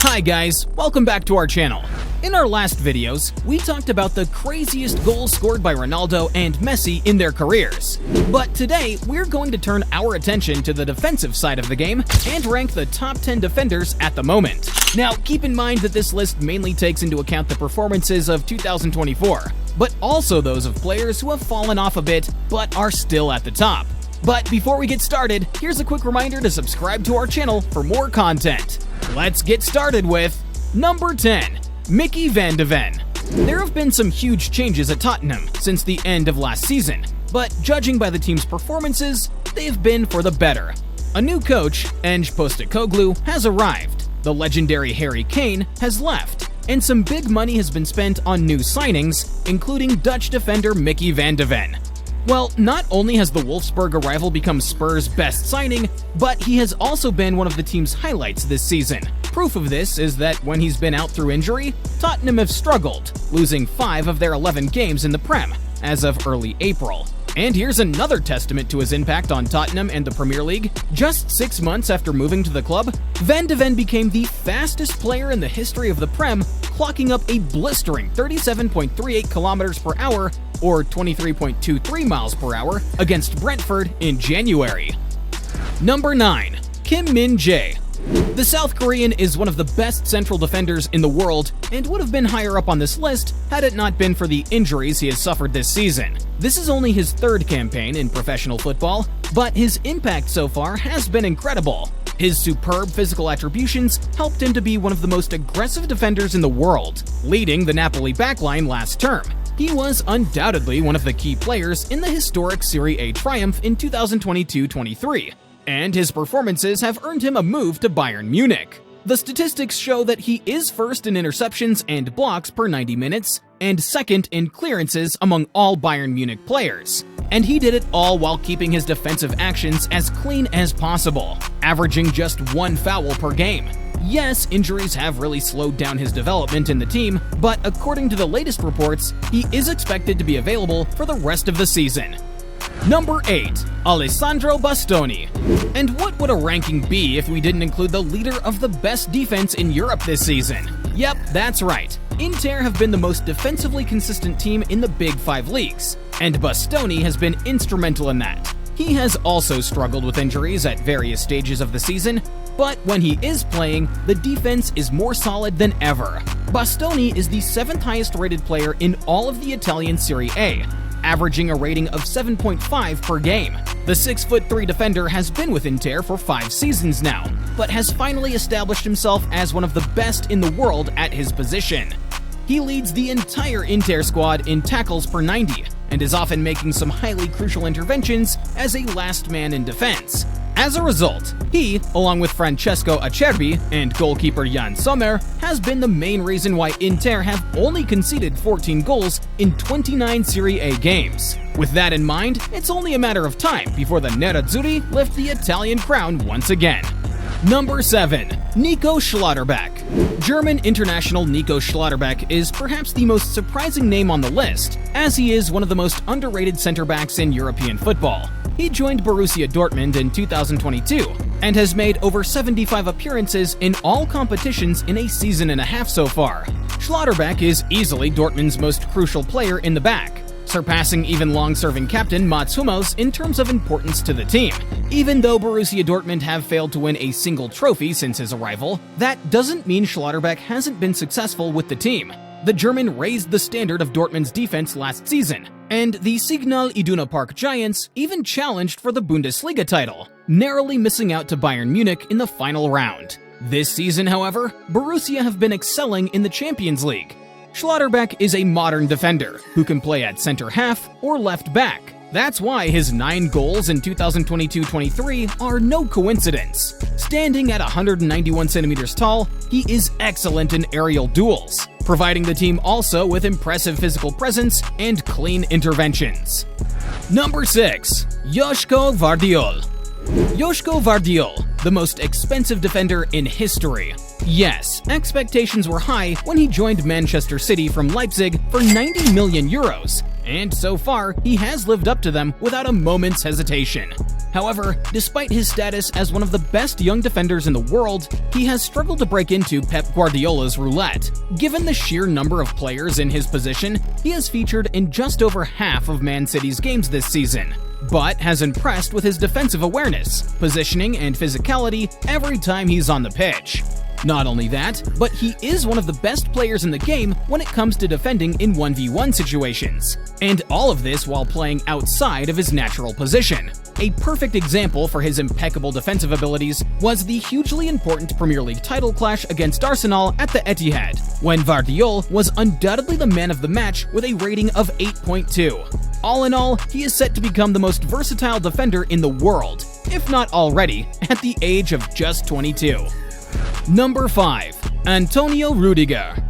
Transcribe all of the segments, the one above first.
Hi guys, welcome back to our channel. In our last videos, we talked about the craziest goals scored by Ronaldo and Messi in their careers. But today, we're going to turn our attention to the defensive side of the game and rank the top 10 defenders at the moment. Now, keep in mind that this list mainly takes into account the performances of 2024, but also those of players who have fallen off a bit but are still at the top. But before we get started, here's a quick reminder to subscribe to our channel for more content. Let's get started with number 10, Mickey van de Ven. There have been some huge changes at Tottenham since the end of last season, but judging by the team's performances, they've been for the better. A new coach, Ange Postecoglou, has arrived, the legendary Harry Kane has left, and some big money has been spent on new signings, including Dutch defender Mickey van de Ven. Well, not only has the Wolfsburg arrival become Spurs' best signing, but he has also been one of the team's highlights this season. Proof of this is that when he's been out through injury, Tottenham have struggled, losing 5 of their 11 games in the Prem as of early April. And here's another testament to his impact on Tottenham and the Premier League. Just 6 months after moving to the club, Van de Ven became the fastest player in the history of the Prem, clocking up a blistering 37.38 kilometers per hour or 23.23 miles per hour against Brentford in January. Number 9, Kim Min-jae. The South Korean is one of the best central defenders in the world and would have been higher up on this list had it not been for the injuries he has suffered this season. This is only his 3rd campaign in professional football, but his impact so far has been incredible. His superb physical attributions helped him to be one of the most aggressive defenders in the world, leading the Napoli backline last term. He was undoubtedly one of the key players in the historic Serie A triumph in 2022-23. And his performances have earned him a move to Bayern Munich. The statistics show that he is first in interceptions and blocks per 90 minutes, and second in clearances among all Bayern Munich players. And he did it all while keeping his defensive actions as clean as possible, averaging just 1 foul per game. Yes, injuries have really slowed down his development in the team, but according to the latest reports, he is expected to be available for the rest of the season. Number 8, Alesandro Baston. And what would a ranking be if we didn't include the leader of the best defense in Europe this season? Yep, that's right. Inter have been the most defensively consistent team in the Big 5 leagues, and Baston has been instrumental in that. He has also struggled with injuries at various stages of the season, but when he is playing, the defense is more solid than ever. Baston is the 7th highest rated player in all of the Italian Serie A, averaging a rating of 7.5 per game. The 6'3" defender has been with Inter for 5 seasons now, but has finally established himself as one of the best in the world at his position. He leads the entire Inter squad in tackles per 90, and is often making some highly crucial interventions as a last man in defense. As a result, he, along with Francesco Acerbi and goalkeeper Jan Sommer, has been the main reason why Inter have only conceded 14 goals in 29 Serie A games. With that in mind, it's only a matter of time before the Nerazzurri lift the Italian crown once again. Number 7, NIKO SCHLotterbeck. German international NIKO SCHLotterbeck is perhaps the most surprising name on the list, as he is one of the most underrated center-backs in European football. He joined Borussia Dortmund in 2022 and has made over 75 appearances in all competitions in a season and a half so far. SCHLotterbeck is easily Dortmund's most crucial player in the back, surpassing even long-serving captain Mats Hummels in terms of importance to the team. Even though Borussia Dortmund have failed to win a single trophy since his arrival, that doesn't mean SCHLotterbeck hasn't been successful with the team. The German raised the standard of Dortmund's defense last season, and the Signal Iduna Park Giants even challenged for the Bundesliga title, narrowly missing out to Bayern Munich in the final round. This season, however, Borussia have been excelling in the Champions League. SCHLotterbeck is a modern defender who can play at center half or left back. That's why his 9 goals in 2022-23 are no coincidence. Standing at 191 centimeters tall, he is excellent in aerial duels, providing the team also with impressive physical presence and clean interventions. Number 6, YOSKO Vardiol. YOSKO Vardiol, the most expensive defender in history. Yes, expectations were high when he joined Manchester City from Leipzig for 90 million euros, and so far he has lived up to them without a moment's hesitation. However, despite his status as one of the best young defenders in the world, he has struggled to break into Pep Guardiola's roulette. Given the sheer number of players in his position, he has featured in just over half of Man City's games this season, but has impressed with his defensive awareness, positioning, and physicality every time he's on the pitch. Not only that, but he is one of the best players in the game when it comes to defending in 1v1 situations. And all of this while playing outside of his natural position. A perfect example for his impeccable defensive abilities was the hugely important Premier League title clash against Arsenal at the Etihad, when VIRGIL was undoubtedly the man of the match with a rating of 8.2. All in all, he is set to become the most versatile defender in the world, if not already, at the age of just 22. Number 5. Antonio Rüdiger.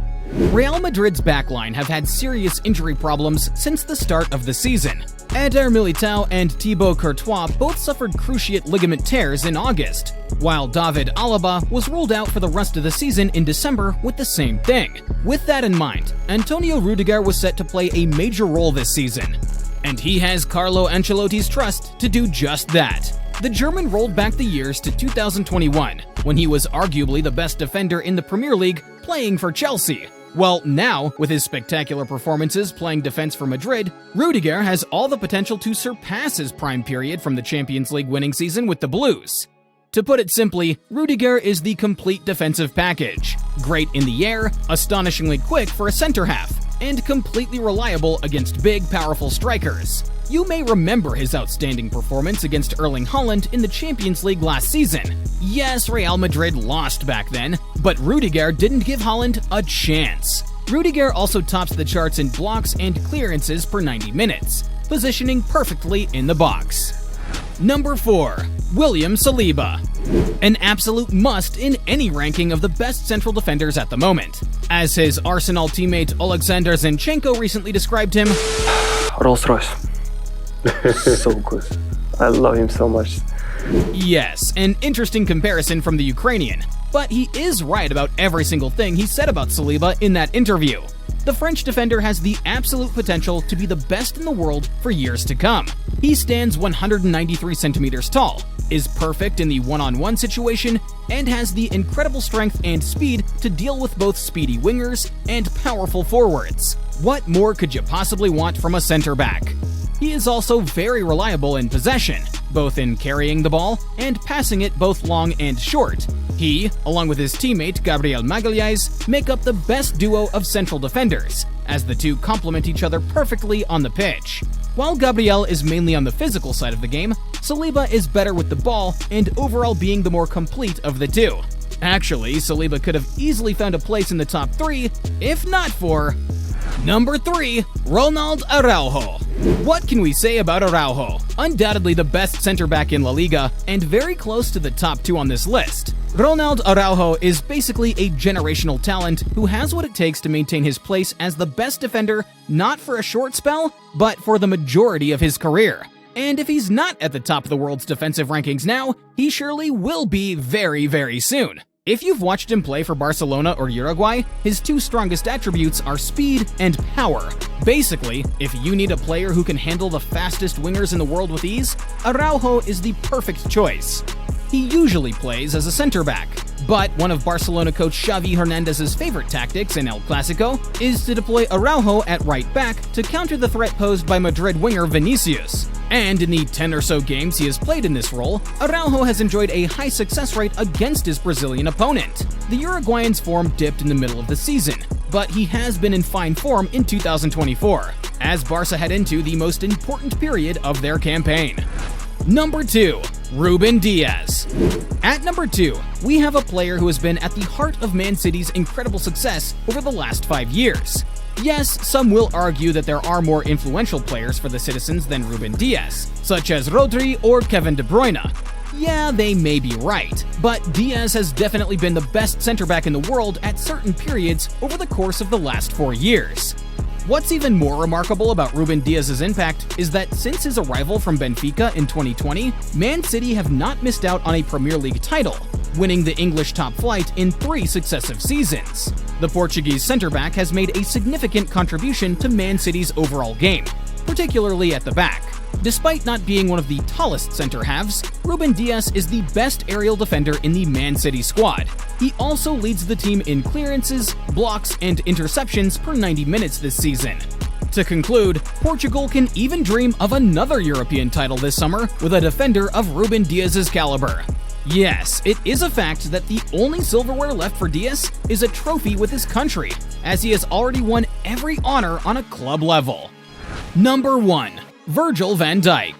Real Madrid's backline have had serious injury problems since the start of the season. Eder Militao and Thibaut Courtois both suffered cruciate ligament tears in August, while David Alaba was ruled out for the rest of the season in December with the same thing. With that in mind, Antonio Rüdiger was set to play a major role this season, and he has Carlo Ancelotti's trust to do just that. The German rolled back the years to 2021, when he was arguably the best defender in the Premier League playing for Chelsea. Well, now, with his spectacular performances playing defense for Madrid, Rüdiger has all the potential to surpass his prime period from the Champions League winning season with the Blues. To put it simply, Rüdiger is the complete defensive package. Great in the air, astonishingly quick for a center half, and completely reliable against big, powerful strikers. You may remember his outstanding performance against Erling Haaland in the Champions League last season. Yes, Real Madrid lost back then, but Rüdiger didn't give Haaland a chance. Rüdiger also tops the charts in blocks and clearances per 90 minutes, positioning perfectly in the box. Number 4. William Saliba. An absolute must in any ranking of the best central defenders at the moment. As his Arsenal teammate Alexander Zinchenko recently described him, Rolls Royce. So good. I love him so much. Yes, an interesting comparison from the Ukrainian, but he is right about every single thing he said about Saliba in that interview. The French defender has the absolute potential to be the best in the world for years to come. He stands 193 centimeters tall, is perfect in the one-on-one situation, and has the incredible strength and speed to deal with both speedy wingers and powerful forwards. What more could you possibly want from a center back? He is also very reliable in possession, both in carrying the ball and passing it both long and short. He, along with his teammate Gabriel Magalhães, make up the best duo of central defenders, as the two complement each other perfectly on the pitch. While Gabriel is mainly on the physical side of the game, Saliba is better with the ball and overall being the more complete of the two. Actually, Saliba could have easily found a place in the top 3, if not for... Number 3. Ronald Araujo. What can we say about Araujo? Undoubtedly the best center-back in La Liga, and very close to the top 2 on this list. Ronald Araujo is basically a generational talent who has what it takes to maintain his place as the best defender, not for a short spell, but for the majority of his career. And if he's not at the top of the world's defensive rankings now, he surely will be very, very soon. If you've watched him play for Barcelona or Uruguay, his two strongest attributes are speed and power. Basically, if you need a player who can handle the fastest wingers in the world with ease, Araujo is the perfect choice. He usually plays as a center-back, but one of Barcelona coach Xavi Hernandez's favorite tactics in El Clásico is to deploy Araujo at right back to counter the threat posed by Madrid winger Vinicius. And in the 10 or so games he has played in this role, Araujo has enjoyed a high success rate against his Brazilian opponent. The Uruguayan's form dipped in the middle of the season, but he has been in fine form in 2024, as Barca head into the most important period of their campaign. Number 2. Ruben Diaz. At number 2, we have a player who has been at the heart of Man City's incredible success over the last 5 years. Yes, some will argue that there are more influential players for the citizens than Ruben Diaz, such as Rodri or Kevin De Bruyne. Yeah, they may be right, but Diaz has definitely been the best center-back in the world at certain periods over the course of the last 4 years. What's even more remarkable about Ruben Diaz's impact is that since his arrival from Benfica in 2020, Man City have not missed out on a Premier League title, winning the English top flight in 3 successive seasons. The Portuguese centre-back has made a significant contribution to Man City's overall game, particularly at the back. Despite not being one of the tallest center halves, Ruben Diaz is the best aerial defender in the Man City squad. He also leads the team in clearances, blocks, and interceptions per 90 minutes this season. To conclude, Portugal can even dream of another European title this summer with a defender of Ruben Diaz's caliber. Yes, it is a fact that the only silverware left for Diaz is a trophy with his country, as he has already won every honor on a club level. Number 1. Virgil van Dijk.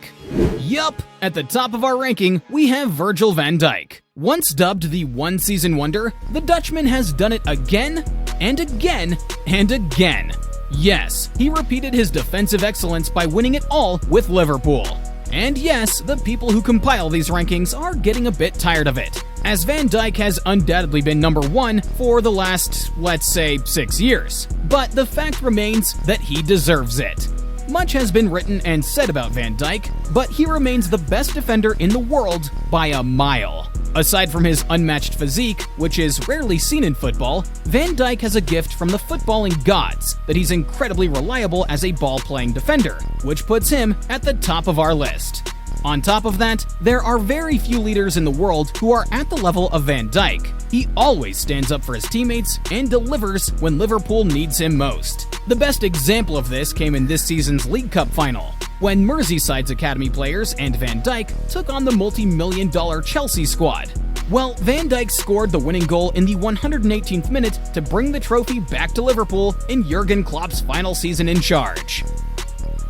Yup, at the top of our ranking, we have Virgil van Dijk. Once dubbed the one-season wonder, the Dutchman has done it again, and again, and again. Yes, he repeated his defensive excellence by winning it all with Liverpool. And yes, the people who compile these rankings are getting a bit tired of it, as Van Dijk has undoubtedly been number 1 for the last, let's say, 6 years. But the fact remains that he deserves it. Much has been written and said about Van Dijk, but he remains the best defender in the world by a mile. Aside from his unmatched physique, which is rarely seen in football, Van Dijk has a gift from the footballing gods that he's incredibly reliable as a ball-playing defender, which puts him at the top of our list. On top of that, there are very few leaders in the world who are at the level of Van Dijk. He always stands up for his teammates and delivers when Liverpool needs him most. The best example of this came in this season's League Cup final, when Merseyside's academy players and Van Dijk took on the multi-million-dollar Chelsea squad. Well, Van Dijk scored the winning goal in the 118th minute to bring the trophy back to Liverpool in Jurgen Klopp's final season in charge.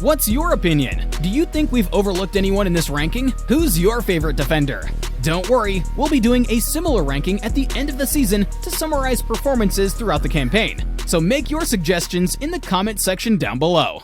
What's your opinion? Do you think we've overlooked anyone in this ranking? Who's your favorite defender? Don't worry, we'll be doing a similar ranking at the end of the season to summarize performances throughout the campaign. So make your suggestions in the comment section down below.